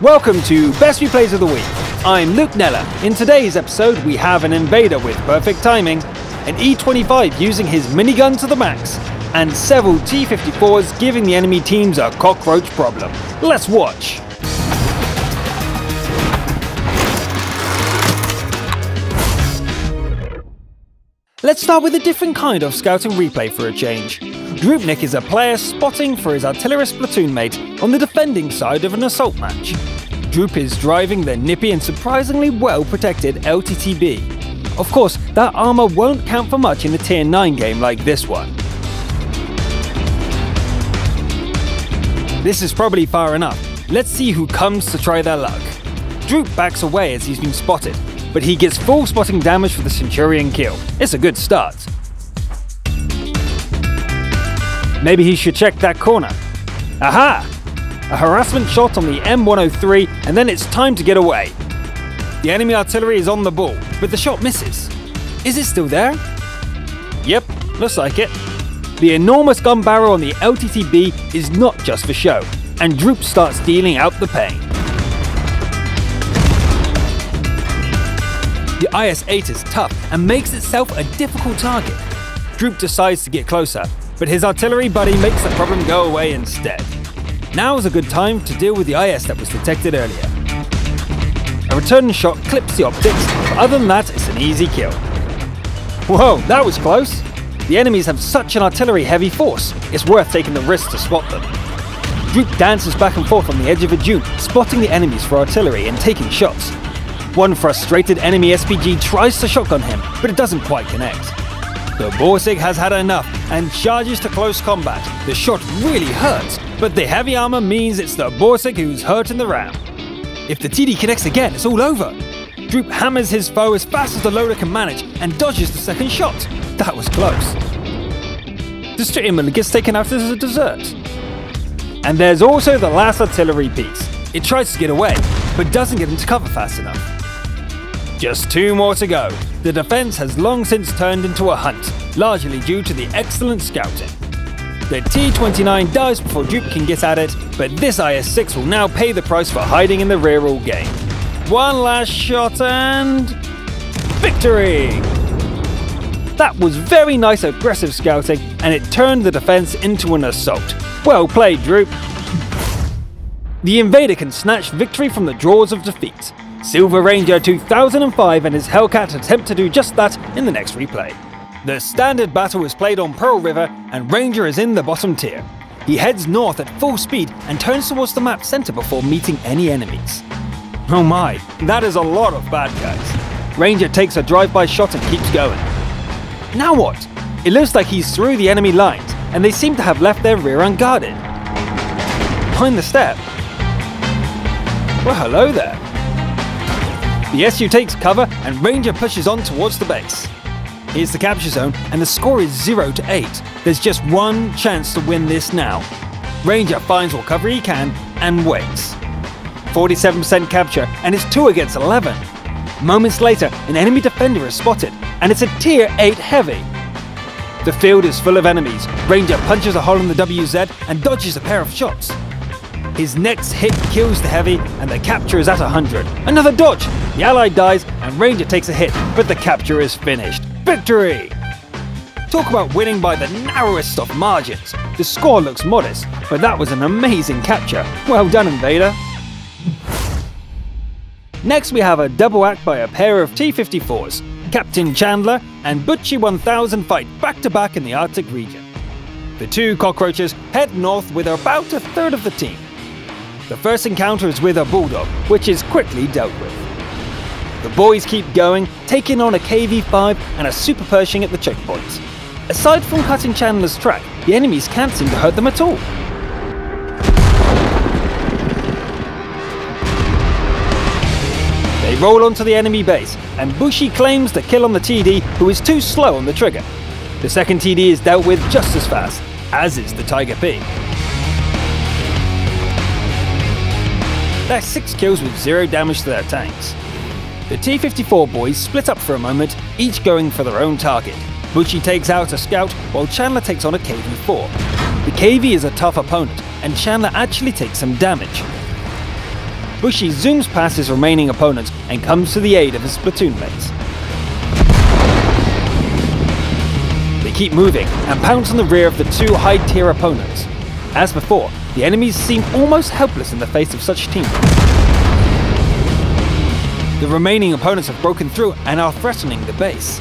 Welcome to Best Replays of the Week. I'm Luke Neller. In today's episode we have an invader with perfect timing, an E25 using his minigun to the max, and several T-54s giving the enemy teams a cockroach problem. Let's watch! Let's start with a different kind of scouting replay for a change. Droopnik is a player spotting for his artillerist platoon mate on the defending side of an assault match. Droop is driving the nippy and surprisingly well protected LTTB. Of course, that armor won't count for much in a tier 9 game like this one. This is probably far enough. Let's see who comes to try their luck. Droop backs away as he's been spotted, but he gets full spotting damage for the Centurion kill. It's a good start. Maybe he should check that corner. Aha! A harassment shot on the M103, and then it's time to get away. The enemy artillery is on the ball, but the shot misses. Is it still there? Yep, looks like it. The enormous gun barrel on the LTTB is not just for show, and Droop starts dealing out the pain. The IS-8 is tough and makes itself a difficult target. Droop decides to get closer, but his artillery buddy makes the problem go away instead. Now is a good time to deal with the IS that was detected earlier. A return shot clips the optics, but other than that, it's an easy kill. Whoa, that was close! The enemies have such an artillery-heavy force, it's worth taking the risk to spot them. Droop dances back and forth on the edge of a dune, spotting the enemies for artillery and taking shots. One frustrated enemy SPG tries to shotgun him, but it doesn't quite connect. The Borsig has had enough and charges to close combat. The shot really hurts, but the heavy armor means it's the Borsig who's hurt in the ram. If the TD connects again, it's all over. Droop hammers his foe as fast as the loader can manage and dodges the second shot. That was close. The Strittimal gets taken out as a dessert. And there's also the last artillery piece. It tries to get away, but doesn't get into cover fast enough. Just 2 more to go. The defense has long since turned into a hunt, largely due to the excellent scouting. The T-29 dies before Droop can get at it, but this IS-6 will now pay the price for hiding in the rear all game. One last shot and... victory! That was very nice aggressive scouting, and it turned the defense into an assault. Well played, Droop. The invader can snatch victory from the jaws of defeat. Silver Ranger 2005 and his Hellcat attempt to do just that in the next replay. The standard battle is played on Pearl River and Ranger is in the bottom tier. He heads north at full speed and turns towards the map center before meeting any enemies. Oh my, that is a lot of bad guys. Ranger takes a drive-by shot and keeps going. Now what? It looks like he's through the enemy lines and they seem to have left their rear unguarded. Behind the step. Well, hello there. The SU takes cover and Ranger pushes on towards the base. Here's the capture zone and the score is 0-8. There's just one chance to win this now. Ranger finds what cover he can and waits. 47% capture and it's 2 against 11. Moments later, an enemy defender is spotted and it's a tier 8 heavy. The field is full of enemies. Ranger punches a hole in the WZ and dodges a pair of shots. His next hit kills the heavy and the capture is at 100. Another dodge! The ally dies and Ranger takes a hit, but the capture is finished. Victory! Talk about winning by the narrowest of margins. The score looks modest, but that was an amazing capture. Well done, Invader. Next we have a double act by a pair of T-54s. Captain Chandler and Butchie 1000 fight back to back in the Arctic region. The 2 cockroaches head north with about a third of the team. The first encounter is with a bulldog, which is quickly dealt with. The boys keep going, taking on a KV-5 and a Super Pershing at the checkpoints. Aside from cutting Chandler's track, the enemies can't seem to hurt them at all. They roll onto the enemy base, and Bushi claims the kill on the TD, who is too slow on the trigger. The second TD is dealt with just as fast, as is the Tiger P. That's 6 kills with 0 damage to their tanks. The T-54 boys split up for a moment, each going for their own target. Bushi takes out a scout, while Chandler takes on a KV-4. The KV is a tough opponent, and Chandler actually takes some damage. Bushi zooms past his remaining opponents and comes to the aid of his platoon mates. They keep moving and pounce on the rear of the two high-tier opponents. As before, the enemies seem almost helpless in the face of such teamwork. The remaining opponents have broken through and are threatening the base.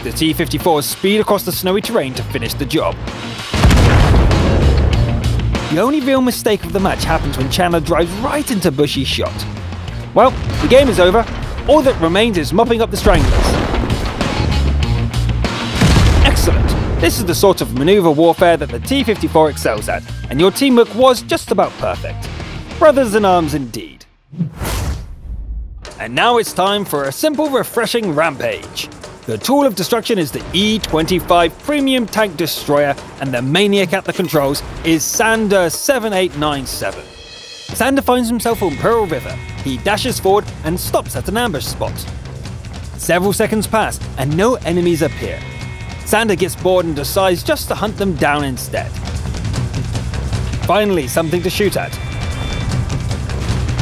The T-54s speed across the snowy terrain to finish the job. The only real mistake of the match happens when Chandler drives right into Bushi's shot. Well, the game is over. All that remains is mopping up the stranglers. Excellent. This is the sort of maneuver warfare that the T-54 excels at, and your teamwork was just about perfect. Brothers in arms indeed. And now it's time for a simple, refreshing rampage. The tool of destruction is the E-25 Premium Tank Destroyer, and the maniac at the controls is Sander 7897. Sander finds himself on Pearl River. He dashes forward and stops at an ambush spot. Several seconds pass and no enemies appear. Sander gets bored and decides just to hunt them down instead. Finally, something to shoot at.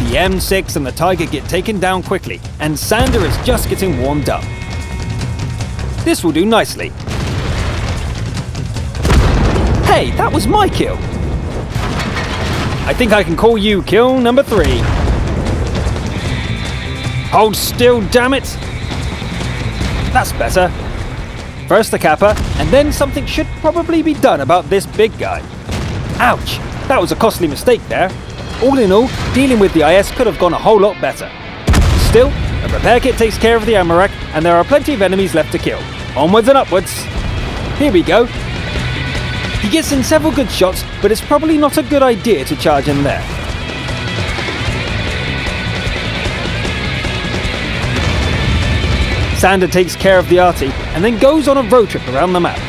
The M6 and the Tiger get taken down quickly, and Sander is just getting warmed up. This will do nicely. Hey, that was my kill! I think I can call you kill number 3. Hold still, damn it! That's better. First the Kappa, and then something should probably be done about this big guy. Ouch! That was a costly mistake there. All in all, dealing with the IS could have gone a whole lot better. Still, a repair kit takes care of the ammo rack, and there are plenty of enemies left to kill. Onwards and upwards. Here we go. He gets in several good shots, but it's probably not a good idea to charge in there. Sander takes care of the arty, and then goes on a road trip around the map.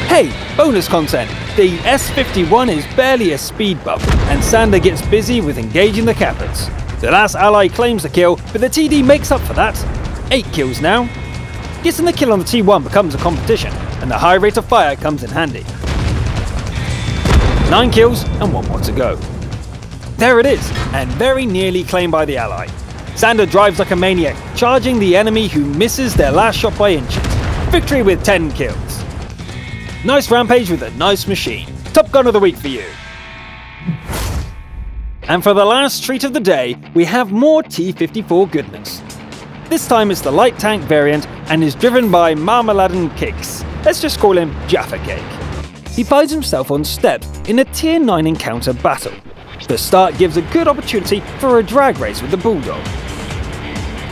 Hey, bonus content! The S-51 is barely a speed bump, and Sander gets busy with engaging the Kappas. The last ally claims the kill, but the TD makes up for that. 8 kills now. Getting the kill on the T1 becomes a competition, and the high rate of fire comes in handy. 9 kills and 1 more to go. There it is, and very nearly claimed by the ally. Sander drives like a maniac, charging the enemy who misses their last shot by inches. Victory with 10 kills. Nice rampage with a nice machine. Top Gun of the week for you. And for the last treat of the day, we have more T-54 goodness. This time it's the light tank variant and is driven by Marmaladen Cakes. Let's just call him Jaffa Cake. He finds himself on steps in a Tier 9 encounter battle. The start gives a good opportunity for a drag race with the Bulldog.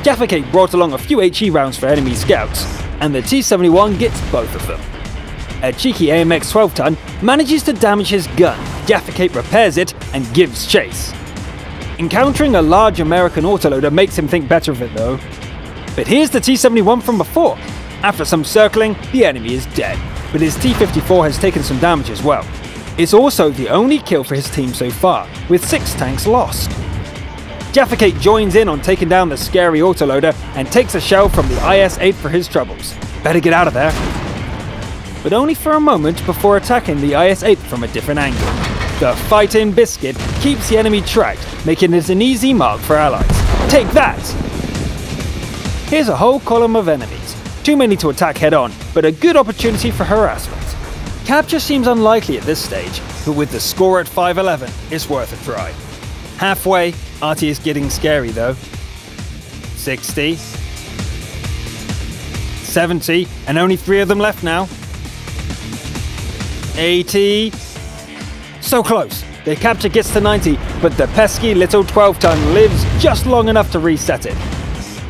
Jaffa Cake brought along a few HE rounds for enemy scouts, and the T-71 gets both of them. A cheeky AMX 12-ton manages to damage his gun. Jaffa Cake repairs it and gives chase. Encountering a large American autoloader makes him think better of it though. But here's the T-71 from before. After some circling, the enemy is dead, but his T-54 has taken some damage as well. It's also the only kill for his team so far, with 6 tanks lost. Jaffa Cake joins in on taking down the scary autoloader and takes a shell from the IS-8 for his troubles. Better get out of there. But only for a moment before attacking the IS-8 from a different angle. The fighting biscuit keeps the enemy tracked, making it an easy mark for allies. Take that! Here's a whole column of enemies. Too many to attack head-on, but a good opportunity for harassment. Capture seems unlikely at this stage, but with the score at 5-11, it's worth a try. Halfway, Artie is getting scary though. 60. 70, and only 3 of them left now. 80. So close. The capture gets to 90, but the pesky little 12-ton lives just long enough to reset it.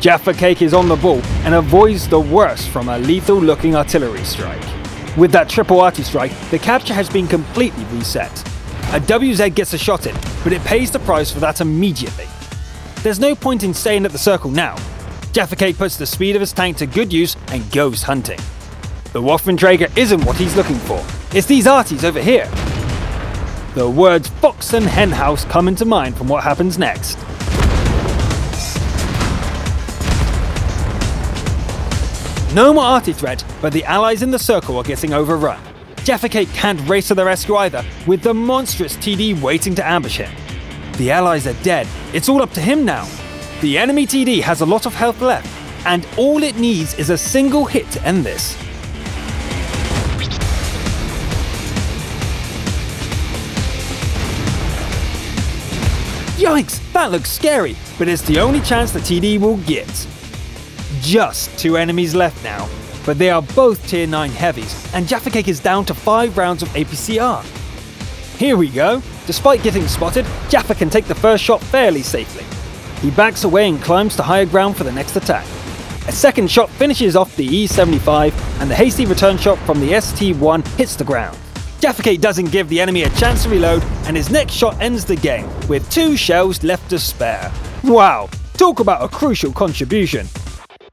Jaffa Cake is on the ball and avoids the worst from a lethal-looking artillery strike. With that triple arty strike, the capture has been completely reset. A WZ gets a shot in, but it pays the price for that immediately. There's no point in staying at the circle now. Jaffa Cake puts the speed of his tank to good use and goes hunting. The Waffenträger isn't what he's looking for. It's these arties over here. The words fox and henhouse come into mind from what happens next. No more arty threat, but the allies in the circle are getting overrun. Jaffa Cake can't race to the rescue either, with the monstrous TD waiting to ambush him. The allies are dead, it's all up to him now. The enemy TD has a lot of health left, and all it needs is a single hit to end this. Yikes, that looks scary, but it's the only chance the TD will get. Just 2 enemies left now, but they are both tier 9 heavies, and Jaffa Cake is down to 5 rounds of APCR. Here we go. Despite getting spotted, Jaffa can take the first shot fairly safely. He backs away and climbs to higher ground for the next attack. A second shot finishes off the E75, and the hasty return shot from the ST1 hits the ground. Jaffa Cake doesn't give the enemy a chance to reload, and his next shot ends the game, with 2 shells left to spare. Wow, talk about a crucial contribution.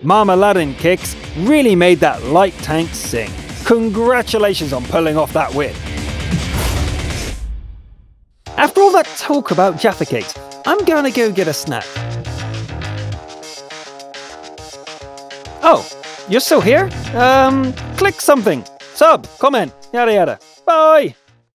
Marmaladin Kicks really made that light tank sing. Congratulations on pulling off that win. After all that talk about Jaffa Cakes, I'm gonna go get a snack. Oh, you're still here? Click something. Sub, comment, yada yada. Bye!